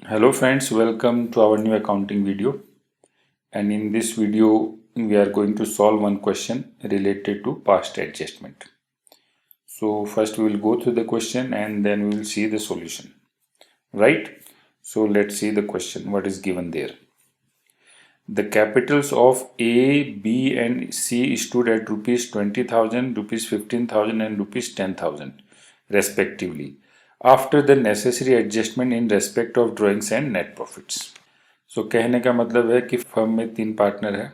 Hello friends, welcome to our new accounting video, and in this video we are going to solve one question related to past adjustment. So first we will go through the question and then we will see the solution, right? So let's see the question, what is given there. The capitals of A, B and C stood at rupees 20,000, rupees 15,000 and rupees 10,000 respectively after the necessary adjustment in respect of drawings and net profits. सो कहने का मतलब है कि firm में 3 partner है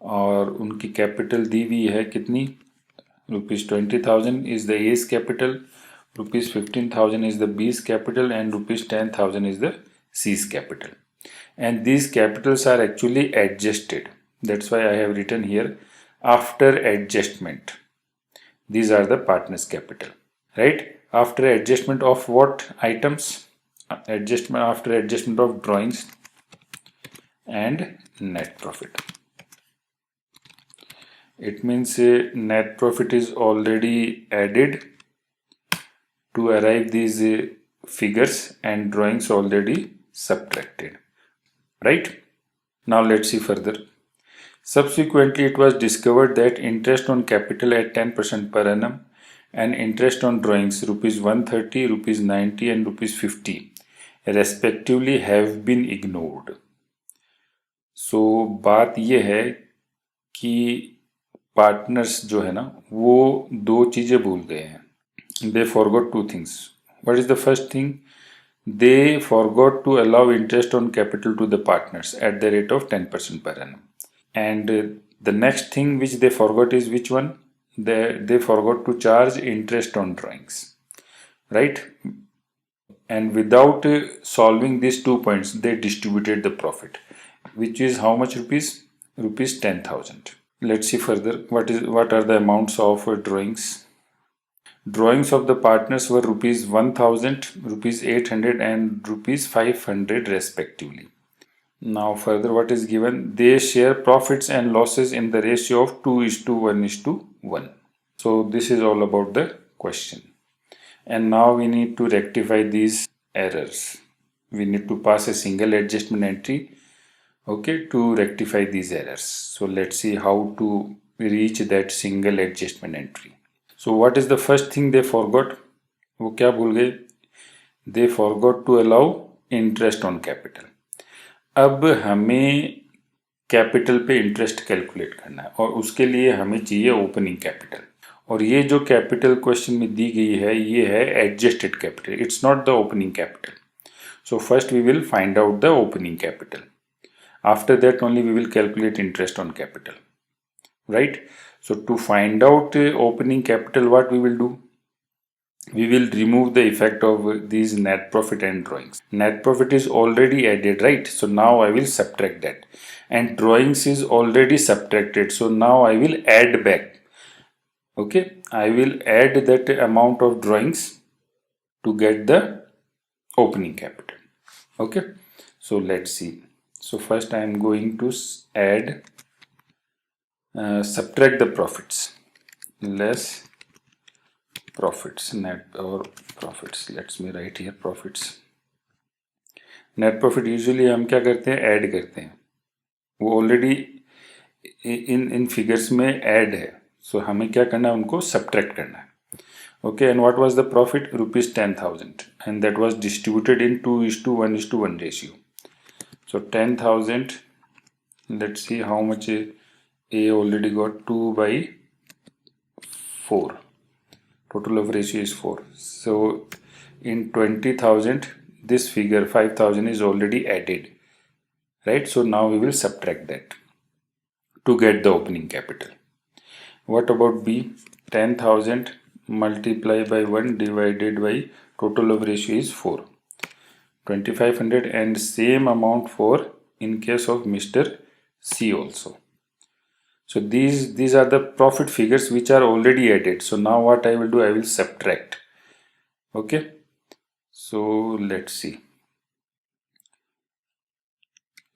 और उनकी capital दी हुई है कितनी, ₹20,000 is the A's capital, ₹15,000 is the B's capital and ₹10,000 is the c's कैपिटल. And these capitals are actually adjusted. That's why I have written here after adjustment. These are the partners capital, right? After adjustment of what items? After adjustment of drawings and net profit. It means net profit is already added to arrive these figures and drawings already subtracted, right? Now let's see further. Subsequently, it was discovered that interest on capital at 10% per annum and interest on drawings ₹130, ₹90 and ₹50 respectively have been ignored. So बात ये है कि partners जो है ना वो दो चीज़ें भूल गए हैं. They forgot two things. What is the first thing? They forgot to allow interest on capital to the partners at the rate of 10% per annum. And the next thing which they forgot is which one? They forgot to charge interest on drawings, right? And without solving these 2 points, they distributed the profit, which is how much rupees? Rupees 10,000. Let's see further. What are the amounts of drawings? Drawings of the partners were ₹1,000, ₹800 and ₹500 respectively. Now further what is given? They share profits and losses in the ratio of 2:1:1. So this is all about the question. And now we need to rectify these errors. We need to pass a single adjustment entry, okay, to rectify these errors. So let's see how to reach that single adjustment entry. So what is the first thing they forgot? वो क्या भूल गए? They forgot to allow interest on capital. अब हमें capital पे interest calculate करना है और उसके लिए हमें चाहिए ओपनिंग कैपिटल. और ये जो कैपिटल क्वेश्चन में दी गई है ये है adjusted capital, it's not the opening capital. So first we will find out the opening capital. After that only we will calculate interest on capital, right? So to find out opening capital, what we will do? We will remove the effect of these net profit and drawings. Net profit is already added, right? So now I will subtract that, and drawings is already subtracted, so now I will add back. Okay, I will add that amount of drawings to get the opening capital. Okay, so let's see. So first I am going to add subtract the profits, less profits, net or profits. Let's me write here profits. Net profit usually हम क्या करते हैं, add करते हैं, वो already in figures में add है. सो हमें क्या करना है, उनको सब्ट्रैक्ट करना है. Okay, and what was the profit? ₹10,000 and that was distributed in 2:1:1 ratio. So 10,000, let's see how much A already got 2/4. Total of ratio is 4. So in 20,000, this figure 5,000 is already added, right? So now we will subtract that to get the opening capital. What about B? 10,000 multiplied by 1 divided by total of ratio is 4. 2,500, and same amount for in case of Mr. C also. So these are the profit figures which are already added. So now what I will do, I will subtract. Okay, so let's see.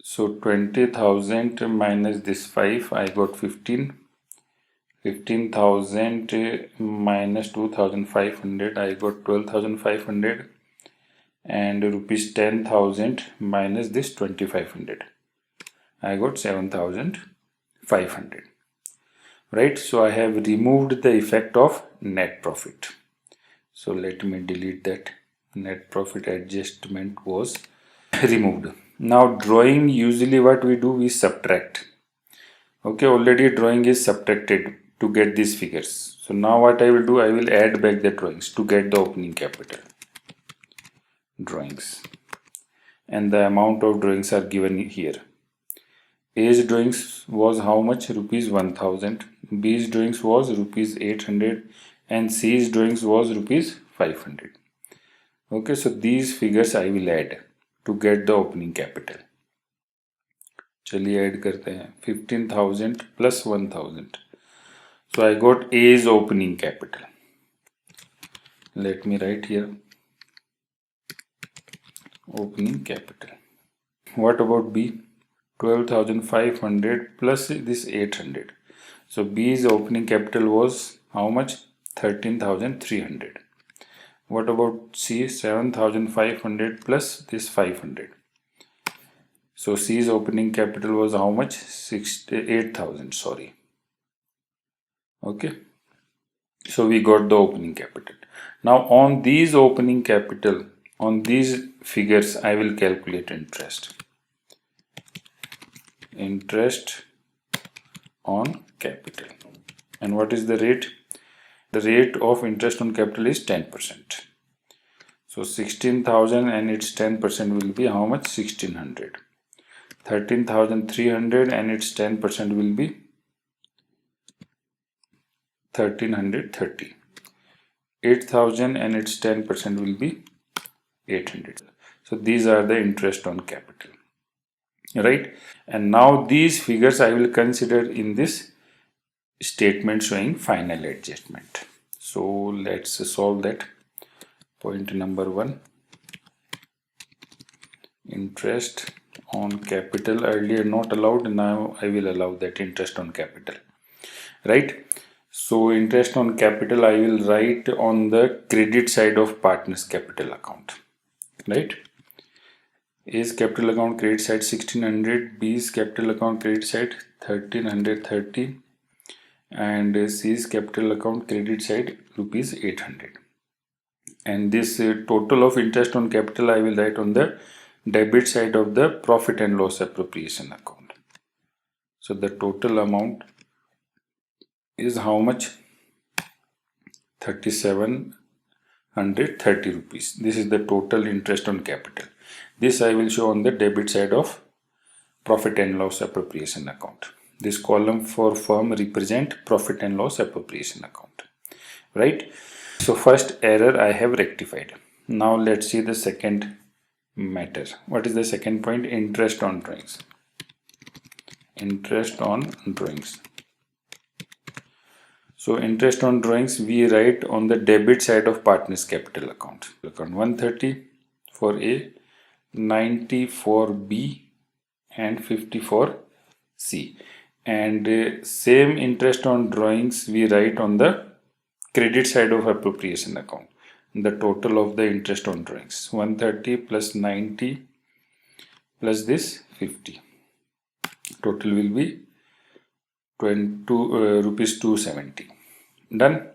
So 20,000 minus this 5, I got 15. 15,000 minus 2,500, I got 12,500. and rupees 10,000 minus this 2,500. I got 7,500. Right, so I have removed the effect of net profit. So let me delete that. Net profit adjustment was removed. Now drawing, usually what we do, we subtract. Okay, already drawing is subtracted to get these figures. So now what I will do, I will add back the drawings to get the opening capital. Drawings. And the amount of drawings are given here. A's drawings was how much? Rupees 1000. B's drawings was rupees 800. And C's drawings was rupees 500. Okay, so these figures I will add to get the opening capital. चलिए add करते हैं 15,000 plus 1,000. So I got A's opening capital. Let me write here opening capital. What about B? 12,500 plus this 800. So B's opening capital was how much? 13,300. What about C? 7,500 plus this 500. So C's opening capital was how much? 8,000, sorry. Okay. So we got the opening capital. Now on these opening capital, on these figures, I will calculate interest. Interest on capital. And what is the rate? The rate of interest on capital is 10%. So 16,000 and its 10% will be how much? 1,600. 13,300 and its 10% will be 1,330. 8,000 and its 10% will be 800. So these are the interest on capital, right? And now these figures I will consider in this statement showing final adjustment. So let's solve that. Point number 1, interest on capital, earlier not allowed, now I will allow that interest on capital, right? So interest on capital I will write on the credit side of partner's capital account, right? A's capital account credit side 1,600, B's capital account credit side 1,330, and C's capital account credit side rupees 800. And this total of interest on capital I will write on the debit side of the profit and loss appropriation account. So the total amount is how much? 3,730 rupees. This is the total interest on capital. This I will show on the debit side of profit and loss appropriation account. This column for firm represent profit and loss appropriation account, right? So first error I have rectified. Now let's see the second matter. What is the second point? Interest on drawings. Interest on drawings. So interest on drawings we write on the debit side of partner's capital account. 130 for A, 90 for B, and 50 for C. And same interest on drawings we write on the credit side of appropriation account. The total of the interest on drawings 130 plus 90 plus this 50. Total will be rupees 270. Done.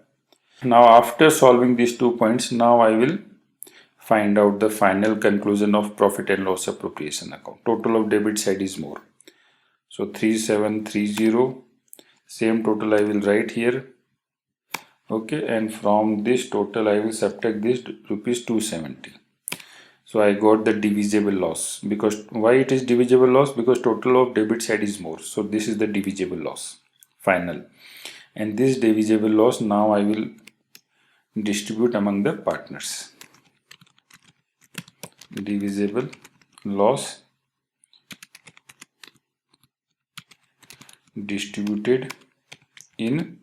Now after solving these 2 points, now I will find out the final conclusion of profit and loss appropriation account. Total of debit side is more. So 3730. Same total I will write here. Okay, and from this total I will subtract this rupees 270. So I got the divisible loss. Because why it is divisible loss? Because total of debit side is more. So this is the divisible loss final. And this divisible loss now I will distribute among the partners. Divisible loss distributed in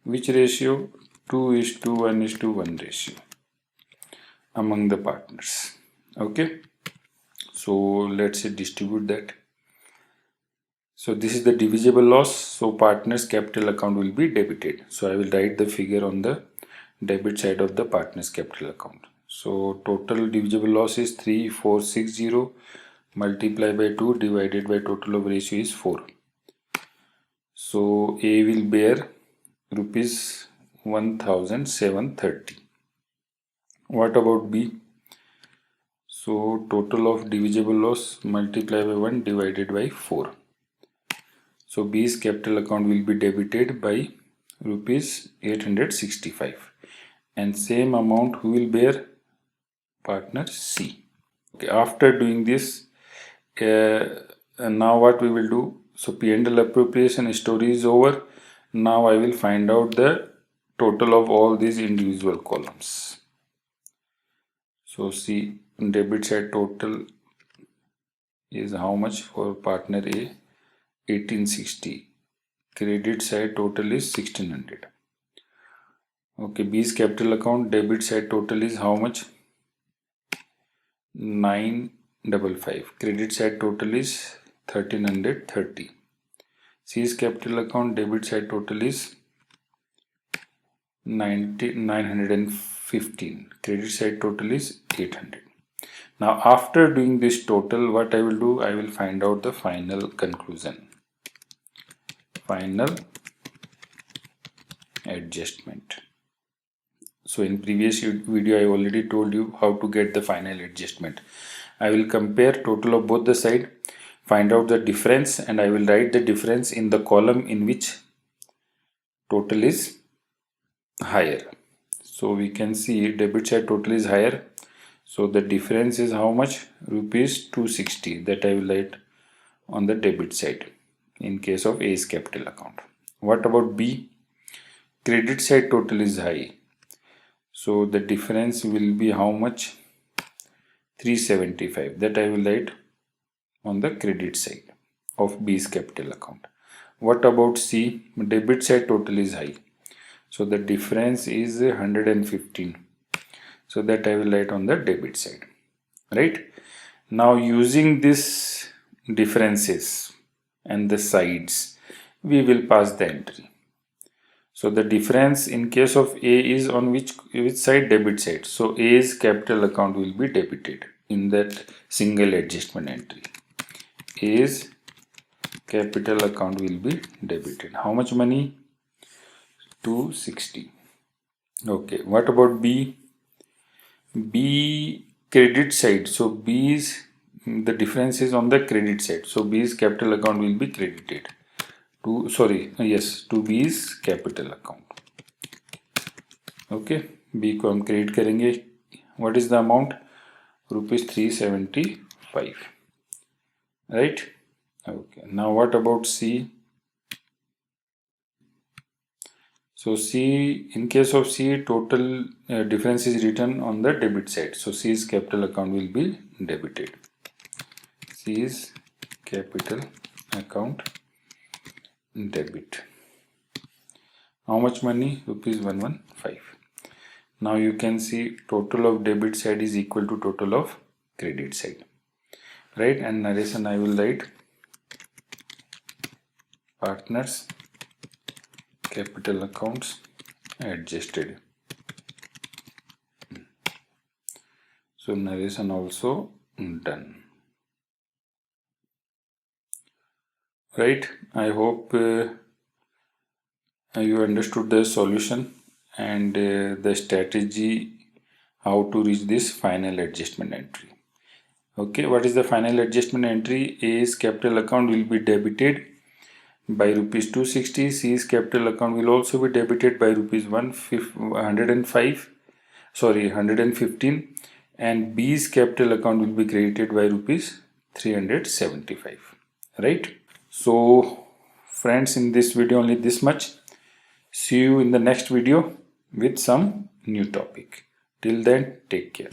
which ratio? 2:1:1 ratio among the partners. Okay, so let's say distribute that. So this is the divisible loss. So partners capital account will be debited. So I will write the figure on the debit side of the partners capital account. So total divisible loss is 3460 multiplied by 2 divided by total of ratio is 4. So A will bear rupees 1730. What about B? So total of divisible loss multiplied by 1 divided by 4. So B's capital account will be debited by rupees 865, and same amount who will bear? Partner C. Okay, after doing this, now what we will do? So P&L appropriation story is over. Now I will find out the total of all these individual columns. So see, debit side total is how much for partner A? 1860. Credit side total is 1600. Okay, B's capital account debit side total is how much? 955. Credit side total is 1330. C's capital account debit side total is 915. Credit side total is 800. Now after doing this total, what I will do? I will find out the final conclusion. Final adjustment. So in previous video I already told you how to get the final adjustment. I will compare total of both the side, find out the difference, and I will write the difference in the column in which total is higher. So we can see debit side total is higher. So the difference is how much? Rupees 260. That I will write on the debit side in case of A's capital account. What about B? Credit side total is high. So the difference will be how much? 375. That I will write on the credit side of B's capital account. What about C? Debit side total is high. So the difference is 115. So that I will write on the debit side. Right? Now using this differences and the sides, we will pass the entry. So the difference in case of A is on which side? Debit side. So A's capital account will be debited in that single adjustment entry. A's capital account will be debited. How much money? 260. Okay. What about B? B credit side. So B's, the difference is on the credit side. So B's capital account will be credited to B's capital account. Okay, B को हम credit करेंगे. What is the amount? Rupees 375. Right? Okay. Now what about C? So C, in case of C, total difference is written on the debit side. So C's capital account will be debited. C's capital account debit. How much money? Rupees 115. Now you can see total of debit side is equal to total of credit side. Right? And narration I will write partners capital accounts adjusted. So narration also done. Right? I hope you understood the solution and the strategy how to reach this final adjustment entry. Okay, what is the final adjustment entry? A's capital account will be debited by rupees 260. C's capital account will also be debited by rupees 115, and B's capital account will be credited by rupees 375. Right? So friends, in this video only this much. See you in the next video with some new topic. Till then, take care.